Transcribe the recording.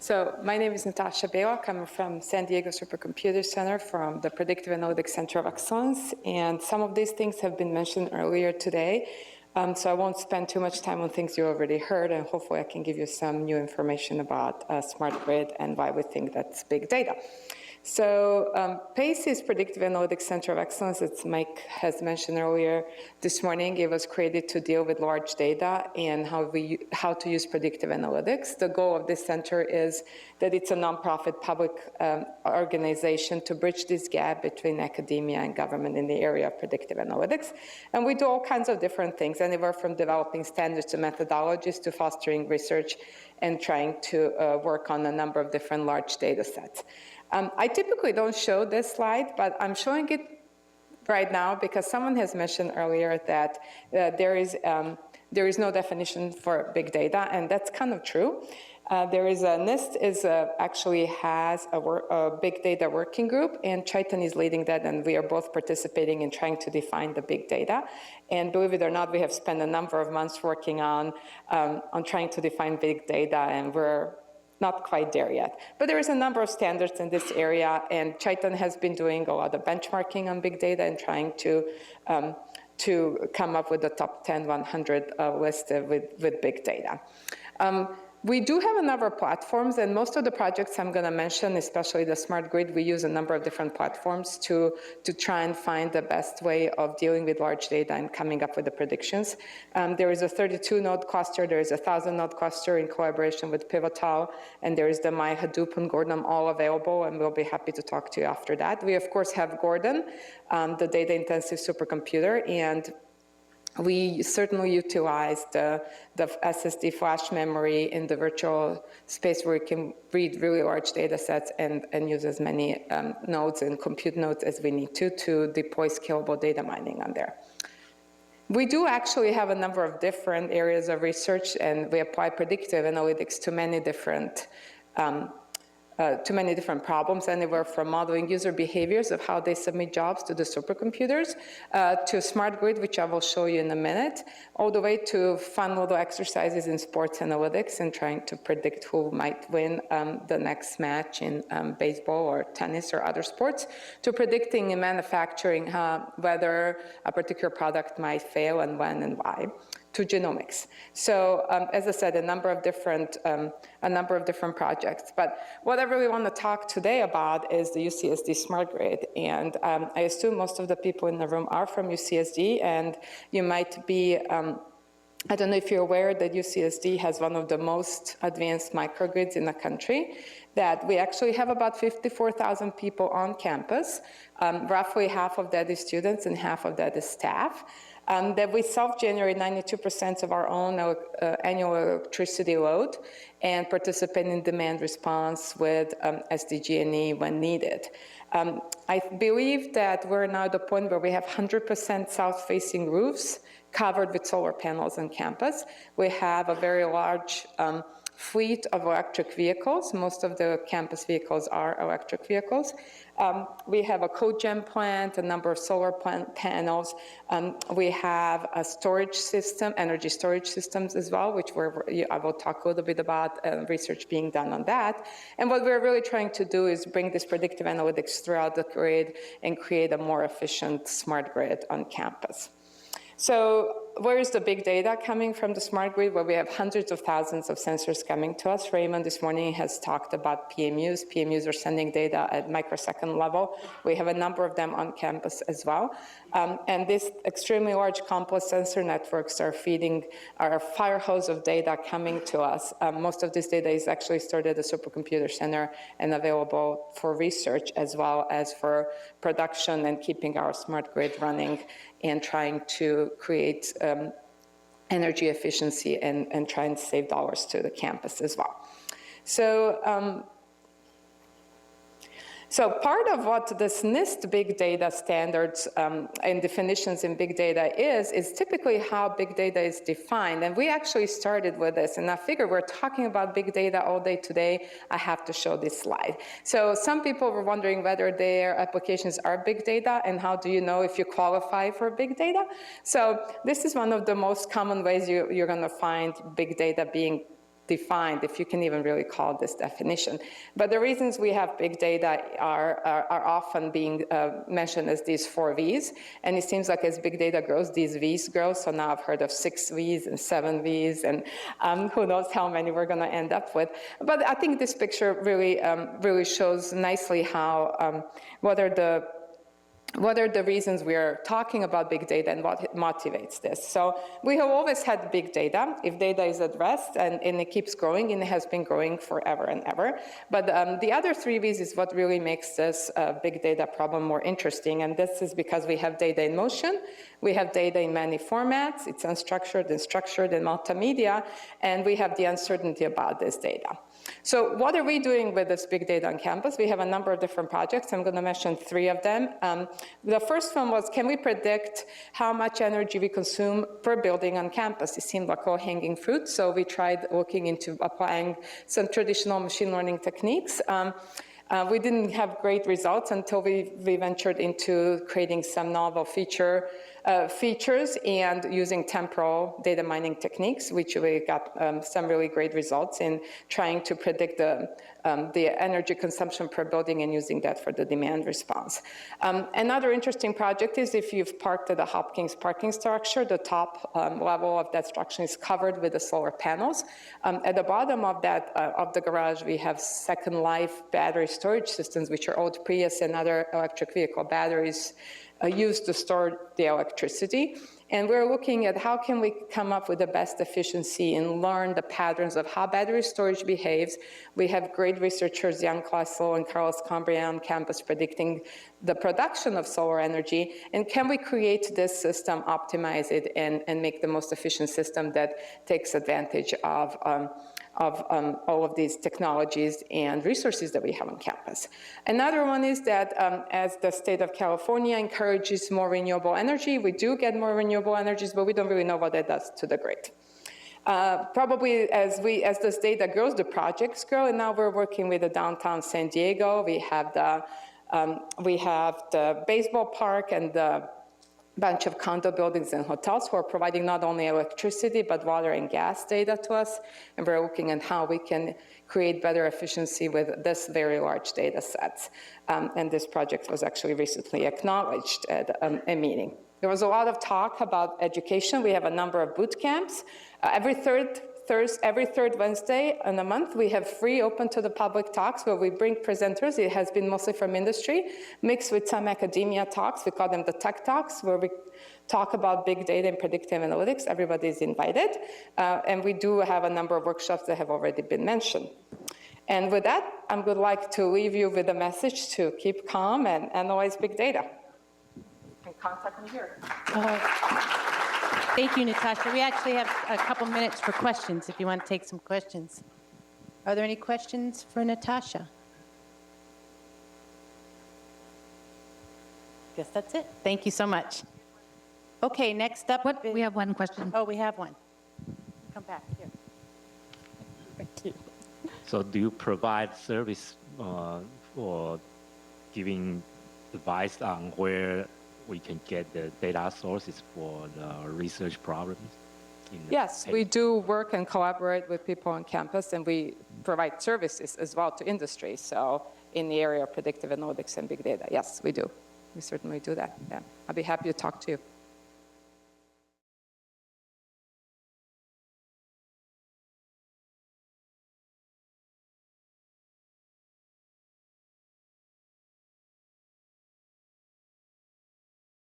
So my name is Natasha Belak. I'm from San Diego Supercomputer Center from the Predictive Analytics Center of Excellence. And some of these things have been mentioned earlier today. So I won't spend too much time on things you already heard, and hopefully I can give you some new information about smart grid and why we think that's big data. So PACE is Predictive Analytics Center of Excellence. As Mike has mentioned earlier this morning, it was created to deal with large data and how to use predictive analytics. The goal of this center is that it's a nonprofit public organization to bridge this gap between academia and government in the area of predictive analytics. And we do all kinds of different things, anywhere from developing standards and methodologies to fostering research and trying to work on a number of different large data sets. I typically don't show this slide, but I'm showing it right now because someone has mentioned earlier that there is no definition for big data, and that's kind of true. There is a NIST actually has a big data working group, and Chaitan is leading that, and we are both participating in trying to define the big data. And believe it or not, we have spent a number of months working on trying to define big data, and we're not quite there yet. But there is a number of standards in this area, and Chaitan has been doing a lot of benchmarking on big data and trying to come up with the top 10, 100 list with big data. We do have a number of platforms, and most of the projects I'm going to mention, especially the smart grid, we use a number of different platforms to try and find the best way of dealing with large data and coming up with the predictions. There is a 32-node cluster, there is a 1,000-node cluster in collaboration with Pivotal, and there is the My Hadoop and Gordon all available, and we'll be happy to talk to you after that. We, of course, have Gordon, the data-intensive supercomputer, and we certainly utilize the SSD flash memory in the virtual space where we can read really large data sets and use as many nodes and compute nodes as we need to deploy scalable data mining on there. We do actually have a number of different areas of research, and we apply predictive analytics to many different problems, anywhere from modeling user behaviors of how they submit jobs to the supercomputers, to smart grid, which I will show you in a minute, all the way to fun little exercises in sports analytics and trying to predict who might win the next match in baseball or tennis or other sports, to predicting in manufacturing whether a particular product might fail and when and why, to genomics. So as I said, a number of different projects. But what I really want to talk today about is the UCSD Smart Grid. And I assume most of the people in the room are from UCSD, and you might be, I don't know if you're aware that UCSD has one of the most advanced microgrids in the country, that we actually have about 54,000 people on campus. Roughly half of that is students and half of that is staff. That we self-generate 92% of our own annual electricity load and participate in demand response with SDG&E when needed. I believe that we're now at the point where we have 100% south-facing roofs covered with solar panels on campus. We have a very large fleet of electric vehicles. Most of the campus vehicles are electric vehicles. We have a cogen plant, a number of solar panels. We have a storage system, energy storage systems as well, which I will talk a little bit about research being done on that. And what we're really trying to do is bring this predictive analytics throughout the grid and create a more efficient smart grid on campus. So where is the big data coming from the smart grid? Well, we have hundreds of thousands of sensors coming to us. Raymond this morning has talked about PMUs. PMUs are sending data at microsecond level. We have a number of them on campus as well. And these extremely large complex sensor networks are feeding our fire hose of data coming to us. Most of this data is actually stored at the supercomputer center and available for research as well as for production and keeping our smart grid running and trying to create energy efficiency and try and save dollars to the campus as well. So part of what this NIST big data standards and definitions in big data is typically how big data is defined. And we actually started with this. And I figure we're talking about big data all day today. I have to show this slide. So some people were wondering whether their applications are big data and how do you know if you qualify for big data. So this is one of the most common ways you're going to find big data being defined, if you can even really call this definition. But the reasons we have big data are often being mentioned as these 4 Vs, and it seems like as big data grows, these Vs grow, so now I've heard of 6 Vs and 7 Vs, and who knows how many we're gonna end up with. But I think this picture really, really shows nicely how, what are the reasons we're talking about big data and what motivates this. So we have always had big data. If data is at rest and it keeps growing, and it has been growing forever and ever. But the other 3 V's is what really makes this big data problem more interesting. And this is because we have data in motion. We have data in many formats. It's unstructured and structured and multimedia. And we have the uncertainty about this data. So what are we doing with this big data on campus? We have a number of different projects. I'm going to mention 3 of them. The first one was, can we predict how much energy we consume per building on campus? It seemed like low-hanging fruit, so we tried looking into applying some traditional machine learning techniques. We didn't have great results until we ventured into creating some novel features and using temporal data mining techniques, which we got some really great results in trying to predict the energy consumption per building and using that for the demand response. Another interesting project is if you've parked at a Hopkins parking structure, the top level of that structure is covered with the solar panels. At the bottom of that, of the garage, we have second life battery storage systems, which are old Prius and other electric vehicle batteries used to store the electricity. And we're looking at how can we come up with the best efficiency and learn the patterns of how battery storage behaves. We have great researchers, Jan Klaslow and Carlos Cambria on campus predicting the production of solar energy. And can we create this system, optimize it, and make the most efficient system that takes advantage of all of these technologies and resources that we have on campus. Another one is that as the state of California encourages more renewable energy, we do get more renewable energies, but we don't really know what that does to the grid. Probably as this data grows, the projects grow, and now we're working with the downtown San Diego. We have the baseball park and the bunch of condo buildings and hotels who are providing not only electricity, but water and gas data to us. And we're looking at how we can create better efficiency with this very large data sets. And this project was actually recently acknowledged at a meeting. There was a lot of talk about education. We have a number of boot camps. Every third Wednesday in a month, we have free open to the public talks where we bring presenters. It has been mostly from industry, mixed with some academia talks. We call them the tech talks, where we talk about big data and predictive analytics. Everybody is invited. And we do have a number of workshops that have already been mentioned. And with that, I would like to leave you with a message to keep calm and analyze big data. And contact me here. Thank you, Natasha. We actually have a couple minutes for questions, if you want to take some questions. Are there any questions for Natasha? Guess that's it. Thank you so much. Okay, next up. We have one question. Oh, we have one. Come back here. Thank you. So do you provide service for giving advice on where we can get the data sources for the research problems? Yes, we do work and collaborate with people on campus, and we provide services as well to industry. So in the area of predictive analytics and big data, yes, we do. We certainly do that. Yeah. I'll be happy to talk to you.